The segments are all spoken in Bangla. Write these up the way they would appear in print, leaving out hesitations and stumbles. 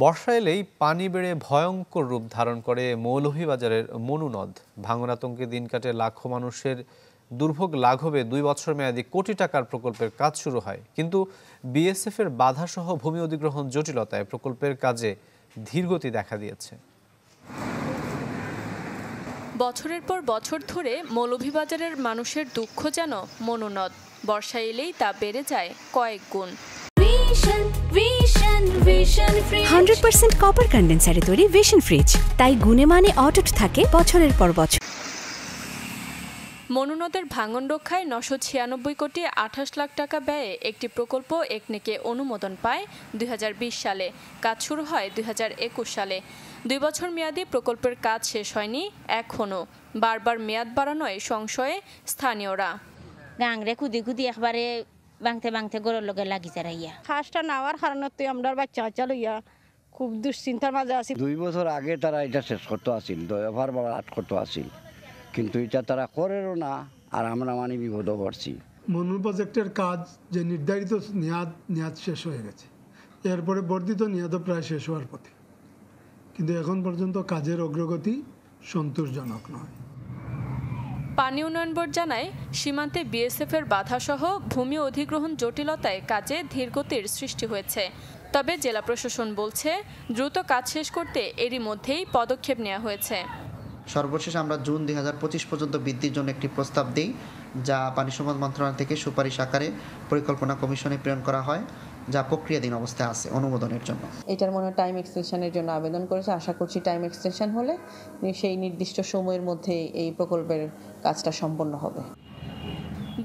বর্ষা এলেই পানি বেড়ে ভয়ঙ্কর রূপ ধারণ করে মৌলভীবাজারের মনু নদ। ভাঙন আতঙ্কে দিন কাটে লাখো মানুষের দুর্ভোগ লাঘবে 2 বছর মেয়াদী কোটি টাকার প্রকল্পের কাজ শুরু হয়, কিন্তু বিএসএফ এর বাধাসহ ভূমি অধিগ্রহণ জটিলতায় প্রকল্পের কাজে ধীরগতি দেখা দিয়েছে। বছরের পর বছর ধরে মৌলভীবাজারের মানুষের দুঃখ যেন মনু নদ। বর্ষা এলেই তা বেড়ে যায় কয়েক গুণ। 100% কপার কন্ডেন্সারে তৈরি ভিশন ফ্রিজ, তাই গুণে মানে অটুট থাকে বছরের পর বছর। মনু নদের ভাঙন রক্ষায় 996 কোটি 28 লাখ টাকা ব্যয়ে একটি প্রকল্প একনেকে অনুমোদন পায় 2020 সালে। কাজ শুরু হয় 2021 সালে। 2 বছর মেয়াদী প্রকল্পের কাজ শেষ হয়নি এখনো। বারবার মেয়াদ বাড়ানোয় সংশয়ে স্থানীয়রা। গাংরে খুদি খুদি একবারে বাংতে বাংতে গরুর লগে লাগি যারাইয়া। খাসটা নেওয়ার কারণে তুই আমরা বাচ্চা লইয়া খুব দুশ্চিন্তার মাঝে আছি। 2 বছর আগে তারা এটা শেষ করতে আসিল, এবার আট করতে আসিল, কিন্তু এটা তারা করেও না, আর আমরা মানে বিপদ পড়ছি। মনু প্রজেক্টের কাজ যে নির্ধারিত মেয়াদ শেষ হয়ে গেছে, এরপরে বর্ধিত মেয়াদও প্রায় শেষ হওয়ার পথে, কিন্তু এখন পর্যন্ত কাজের অগ্রগতি সন্তোষজনক নয়। পানি উন্নয়ন বোর্ড জানায়, সীমান্তে বিএসএফ এর বাধাসহ ভূমি অধিগ্রহণ জটিলতায় কাজে ধীরগতির সৃষ্টি হয়েছে। তবে জেলা প্রশাসন বলছে, দ্রুত কাজ শেষ করতে এরই মধ্যেই পদক্ষেপ নেওয়া হয়েছে। সর্বশেষ আমরা জুন 2025 পর্যন্ত বৃদ্ধির জন্য একটি প্রস্তাব দিই, যা পানি সম্পদ মন্ত্রণালয় থেকে সুপারিশ আকারে পরিকল্পনা কমিশনে প্রেরণ করা হয়, যা প্রক্রিয়াধীন অবস্থায় আছে অনুমোদনের জন্য। এটার মনে টাইম এক্সটেনশনের জন্য আবেদন করেছে। আশা করছি টাইম এক্সটেনশন হলে সেই নির্দিষ্ট সময়ের মধ্যে এই প্রকল্পের কাজটা সম্পন্ন হবে।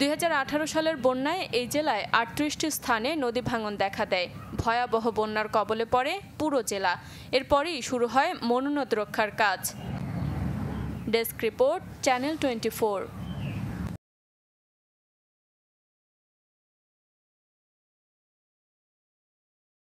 2018 সালের বন্যায় এই জেলায় 38টি স্থানে নদী ভাঙন দেখা দেয়। ভয়াবহ বন্যার কবলে পড়ে পুরো জেলা। এরপরই শুরু হয় মনু নদ রক্ষার কাজ। Desk report, channel 24।